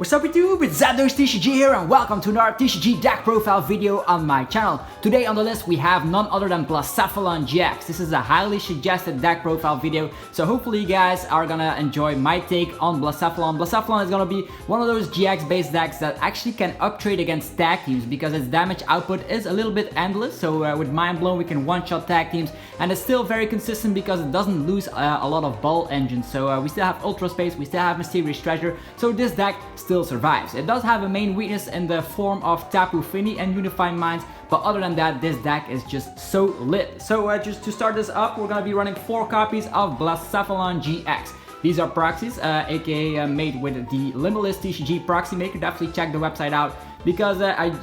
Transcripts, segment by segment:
What's up YouTube, it's Zado's TCG here and welcome to another TCG deck profile video on my channel. Today on the list we have none other than Blacephalon GX. This is a highly suggested deck profile video, so hopefully you guys are gonna enjoy my take on Blacephalon. Blacephalon is gonna be one of those GX based decks that actually can uptrade against tag teams because its damage output is a little bit endless. So with Mind Blown we can one-shot tag teams, and it's still very consistent because it doesn't lose a lot of ball engines. So we still have Ultra Space, we still have Mysterious Treasure, so this deck still survives. It does have a main weakness in the form of Tapu Fini and Unifying Minds, but other than that, this deck is just so lit. So just to start this up, we're gonna be running 4 copies of Blacephalon GX. These are proxies, aka made with the Limitless TCG proxy maker. Definitely check the website out because I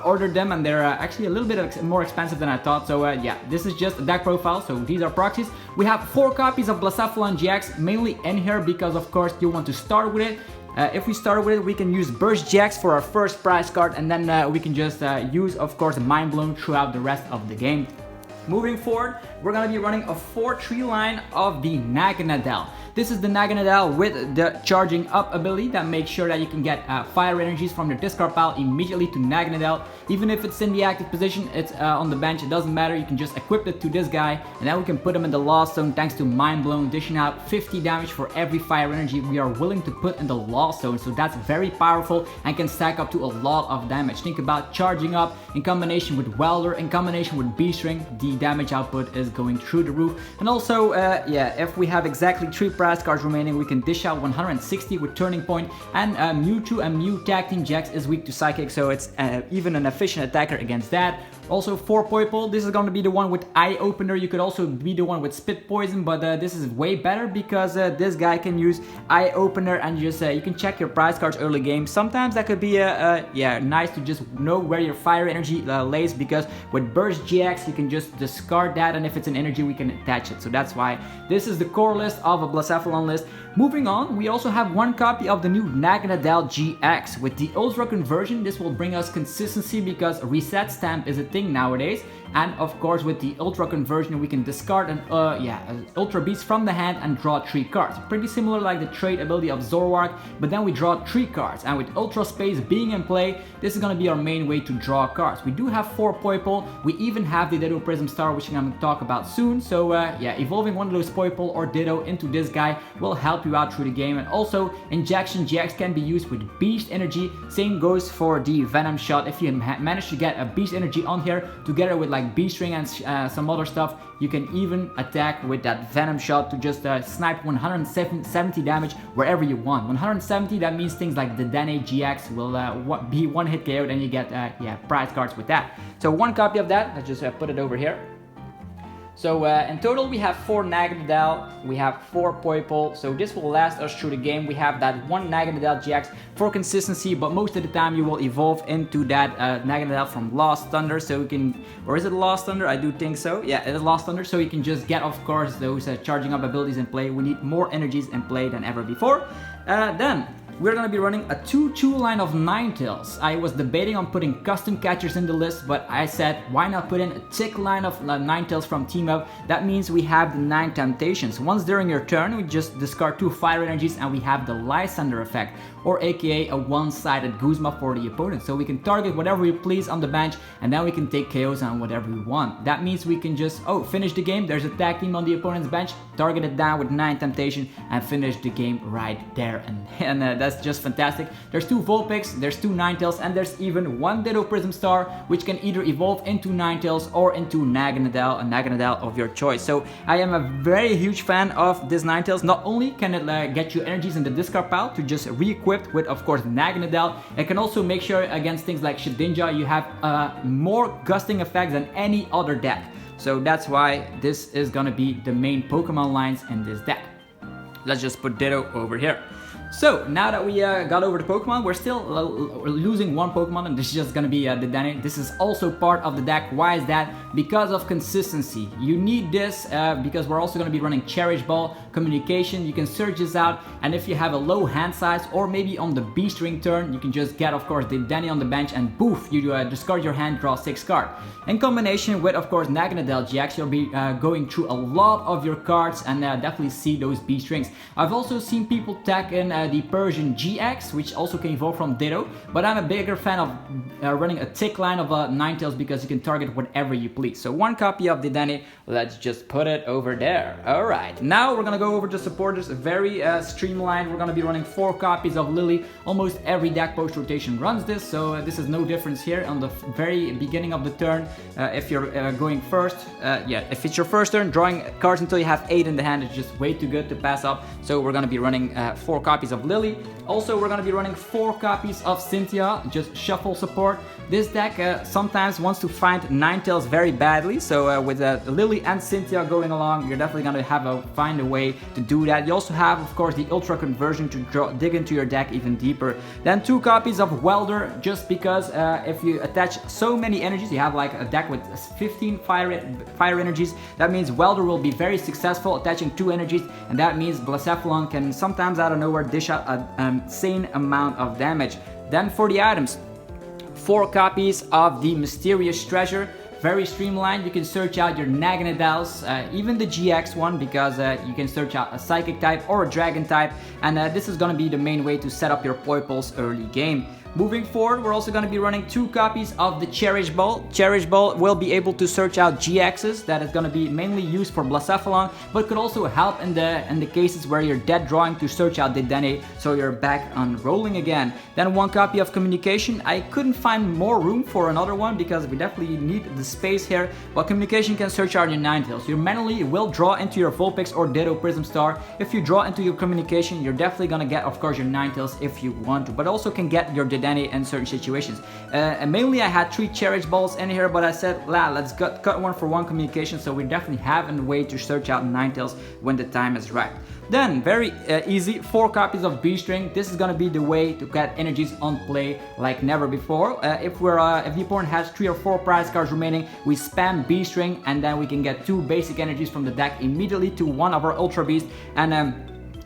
ordered them and they're actually a little bit more expensive than I thought. So yeah, this is just a deck profile, so these are proxies. We have 4 copies of Blacephalon GX, mainly in here because of course you want to start with it. If we start with it, we can use Burst GX for our first prize card, and then we can just use, of course, Mind Blown throughout the rest of the game. Moving forward, we're gonna be running a 4-tree line of the Naganadel. This is the Naganadel with the charging up ability that makes sure that you can get fire energies from your discard pile immediately to Naganadel. Even if it's in the active position, it's on the bench, it doesn't matter. You can just equip it to this guy, and then we can put him in the Lost Zone thanks to Mind Blown, dishing out 50 damage for every fire energy we are willing to put in the Lost Zone. So that's very powerful and can stack up to a lot of damage. Think about charging up in combination with Welder, in combination with Beastring, the damage output is going through the roof. And also, yeah, if we have exactly 3 prize cards remaining, we can dish out 160 with Turning Point, and Mewtwo and Mew Tag Team GX is weak to Psychic, so it's even an efficient attacker against that. Also 4 Poipole, this is going to be the one with Eye Opener. You could also be the one with Spit Poison, but this is way better because this guy can use Eye Opener and just you can check your prize cards early game. Sometimes that could be yeah, nice to just know where your fire energy lays, because with Burst GX you can just discard that, and if it's an energy we can attach it. So that's why this is the core list of a Blacephalon list. Moving on, we also have 1 copy of the new Naganadel GX. With the Ultra Conversion, this will bring us consistency because Reset Stamp is a thing nowadays. And of course with the Ultra Conversion we can discard an Ultra Beast from the hand and draw 3 cards. Pretty similar like the trade ability of Zoroark, but then we draw 3 cards. And with Ultra Space being in play, this is going to be our main way to draw cards. We do have 4 Poipole, we even have the Ditto Prism Star, which I'm going to talk about soon. So yeah, evolving one of those Poipole or Ditto into this guy will help you out through the game. And also Injection GX can be used with Beast Energy. Same goes for the Venom Shot. If you manage to get a Beast Energy on here together with like Beastring and some other stuff, you can even attack with that Venom Shot to just snipe 170 damage wherever you want. 170, that means things like the Dedenne GX will be 1-hit KO'd, and you get yeah, prize cards with that. So 1 copy of that, let's just put it over here. So in total we have 4 Naganadel, we have 4 Poipole, so this will last us through the game. We have that 1 Naganadel GX for consistency, but most of the time you will evolve into that Naganadel from Lost Thunder, so you can, or is it Lost Thunder? I do think so, yeah, it is Lost Thunder, so you can just get, of course, those charging up abilities in play. We need more energies in play than ever before. Then we're gonna be running a 2-2 line of Ninetales. I was debating on putting custom catchers in the list, but I said why not put in a tick line of Ninetales from Team Up. That means we have the 9 Temptations. Once during your turn, we just discard 2 fire energies and we have the Lysander effect, or aka a one-sided Guzma for the opponent. So we can target whatever we please on the bench, and then we can take KOs on whatever we want. That means we can just, finish the game. There's a tag team on the opponent's bench, target it down with 9 Temptation and finish the game right there. And that's just fantastic. There's 2 Vulpix, there's 2 Ninetales, and there's even 1 Ditto Prism Star, which can either evolve into Ninetales or into Naganadel, a Naganadel of your choice. So I am a very huge fan of this Ninetales. Not only can it get you energies in the discard pile to just re-equip with, of course, Naganadel, it can also make sure against things like Shedinja you have more gusting effects than any other deck. So that's why this is gonna be the main Pokemon lines in this deck. Let's just put Ditto over here. So now that we got over the Pokemon, we're still losing 1 Pokemon, and this is just gonna be the Dedenne. This is also part of the deck. Why is that? because of consistency. You need this because we're also going to be running Cherish Ball, Communication. You can search this out, and if you have a low hand size or maybe on the B string turn, you can just get of course the Dedenne on the bench and poof, you discard your hand, draw 6 cards. In combination with of course Naganadel GX, you'll be going through a lot of your cards and definitely see those B strings. I've also seen people tag in the Persian GX, which also can evolve from Ditto, but I'm a bigger fan of running a thick line of Ninetales because you can target whatever you please. So 1 copy of Dedenne, let's just put it over there. Alright, now we're gonna go over to supporters, very streamlined. We're gonna be running 4 copies of Lily. Almost every deck post rotation runs this, so this is no difference here on the very beginning of the turn. If you're going first, if it's your first turn, drawing cards until you have 8 in the hand is just way too good to pass up. So we're gonna be running 4 copies of Lily. Also, we're gonna be running 4 copies of Cynthia, just shuffle support. This deck sometimes wants to find Ninetales very badly, so with Lily and Cynthia going along, you're definitely gonna find a way to do that. You also have, of course, the Ultra Conversion to dig into your deck even deeper. Then 2 copies of Welder, just because if you attach so many energies, you have like a deck with 15 fire energies, that means Welder will be very successful attaching 2 energies, and that means Blacephalon can sometimes out of nowhere dish out an insane amount of damage. Then for the items, 4 copies of the Mysterious Treasure. Very streamlined. You can search out your Naganadels, even the GX one, because you can search out a Psychic type or a Dragon type, and this is going to be the main way to set up your Poiples early game. Moving forward, we're also going to be running 2 copies of the Cherish Ball. Cherish Ball will be able to search out GXs. That is going to be mainly used for Blacephalon, but could also help in the cases where you're dead drawing to search out Dedenne, so you're back on rolling again. Then 1 copy of Communication. I couldn't find more room for another one because we definitely need the space here, but Communication can search out your Ninetales. You manually will draw into your Vulpix or Ditto Prism Star. If you draw into your Communication, you're definitely going to get, of course, your Ninetales if you want to, but also can get your Dedenne in certain situations. And mainly I had 3 Cherish Balls in here, but I said, let's cut one for 1 Communication, so we definitely have a way to search out Ninetales when the time is right. Then, very easy, 4 copies of B-String. This is gonna be the way to get energies on play like never before. If the opponent has 3 or 4 prize cards remaining, we spam B-String, and then we can get 2 basic energies from the deck immediately to one of our Ultra Beasts. And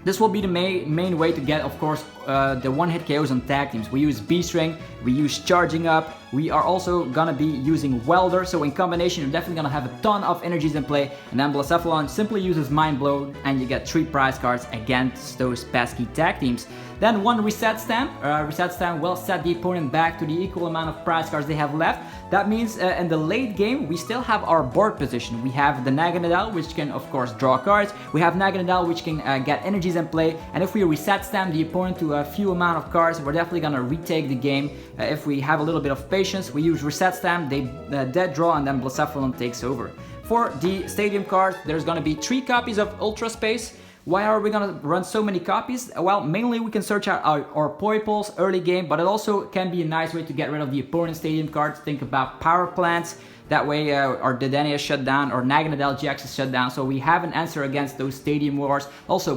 this will be the main way to get, of course, the one-hit KOs on tag teams. We use B-String, we use Charging Up, we are also gonna be using Welder, so in combination you're definitely gonna have a ton of energies in play, and then Blacephalon simply uses Mind Blow, and you get 3 prize cards against those pesky tag teams. Then 1 Reset Stamp. Reset Stamp will set the opponent back to the equal amount of prize cards they have left. That means in the late game, we still have our board position. We have the Naganadel, which can of course draw cards. We have Naganadel, which can get energies in play, and if we Reset Stamp the opponent to a few amount of cards, we're definitely gonna retake the game. If we have a little bit of patience, we use Reset Stamp, they dead draw, and then Blacephalon takes over. For the Stadium cards, there's gonna be 3 copies of Ultra Space. Why are we gonna run so many copies? Well, mainly we can search out our Poiples early game, but it also can be a nice way to get rid of the opponent's Stadium cards. Think about Power Plants. That way our Dedenne is shut down, or Naganadel GX is shut down, so we have an answer against those Stadium Wars. Also,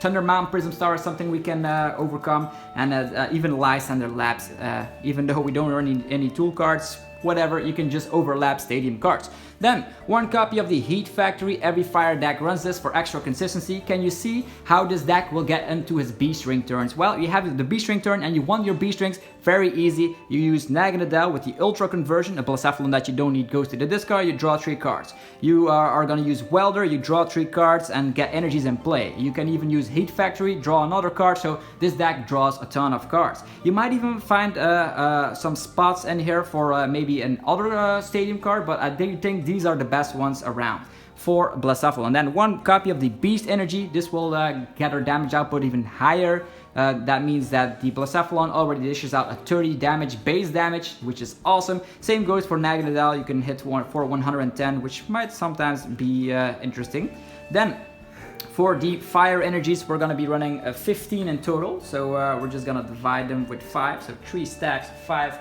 Thunder Mountain Prism Star is something we can overcome, and even Lysander Labs, even though we don't run any tool cards, whatever, you can just overlap Stadium cards. Then, 1 copy of the Heat Factory. Every fire deck runs this for extra consistency. Can you see how this deck will get into his B-String turns? Well, you have the B-String turn and you want your B-Strings. Very easy. You use Naganadel with the Ultra Conversion. A Blacephalon that you don't need goes to the discard. You draw 3 cards. You are going to use Welder. You draw 3 cards and get energies in play. You can even use Heat Factory, draw another card. So this deck draws a ton of cards. You might even find some spots in here for maybe another Stadium card, but I think these are the best ones around for Blacephalon. And then 1 copy of the Beast Energy. This will get our damage output even higher. That means that the Blacephalon already dishes out a 30 damage base damage, which is awesome. Same goes for Naganadel. You can hit for 110, which might sometimes be interesting. Then for the fire energies, we're gonna be running 15 in total. So we're just gonna divide them with 5. So 3 stacks, 5.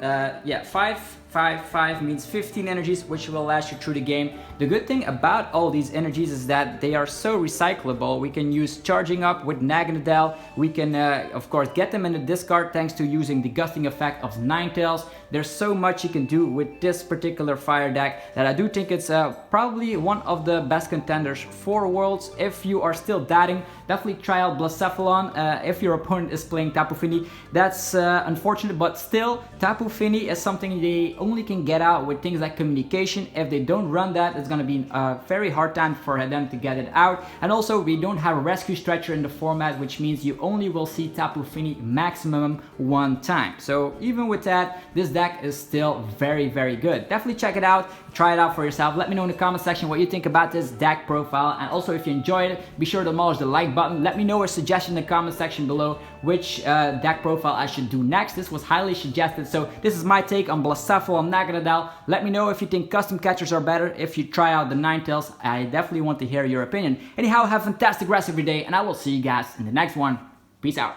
5 5 means 15 energies, which will last you through the game. The good thing about all these energies is that they are so recyclable. We can use charging up with Naganadel. We can of course get them in the discard thanks to using the gusting effect of Ninetales. There's so much you can do with this particular fire deck that I do think it's probably one of the best contenders for Worlds. If you are still doubting, definitely try out Blacephalon. If your opponent is playing Tapu Fini, that's unfortunate, but still Tapu Fini is something they only can get out with things like communication. If they don't run that, it's going to be a very hard time for them to get it out. And also we don't have a rescue stretcher in the format, which means you only will see Tapu Fini maximum one time. So even with that, this deck is still very good. Definitely check it out, try it out for yourself. Let me know in the comment section what you think about this deck profile, and also if you enjoyed it, be sure to demolish the like button. Let me know a suggestion in the comment section below which deck profile I should do next. This was highly suggested, so this is my take on Blacephalon Naganadel. Let me know if you think custom catchers are better, if you try out the Ninetales. I definitely want to hear your opinion. Anyhow, have a fantastic rest of your day, and I will see you guys in the next one. Peace out.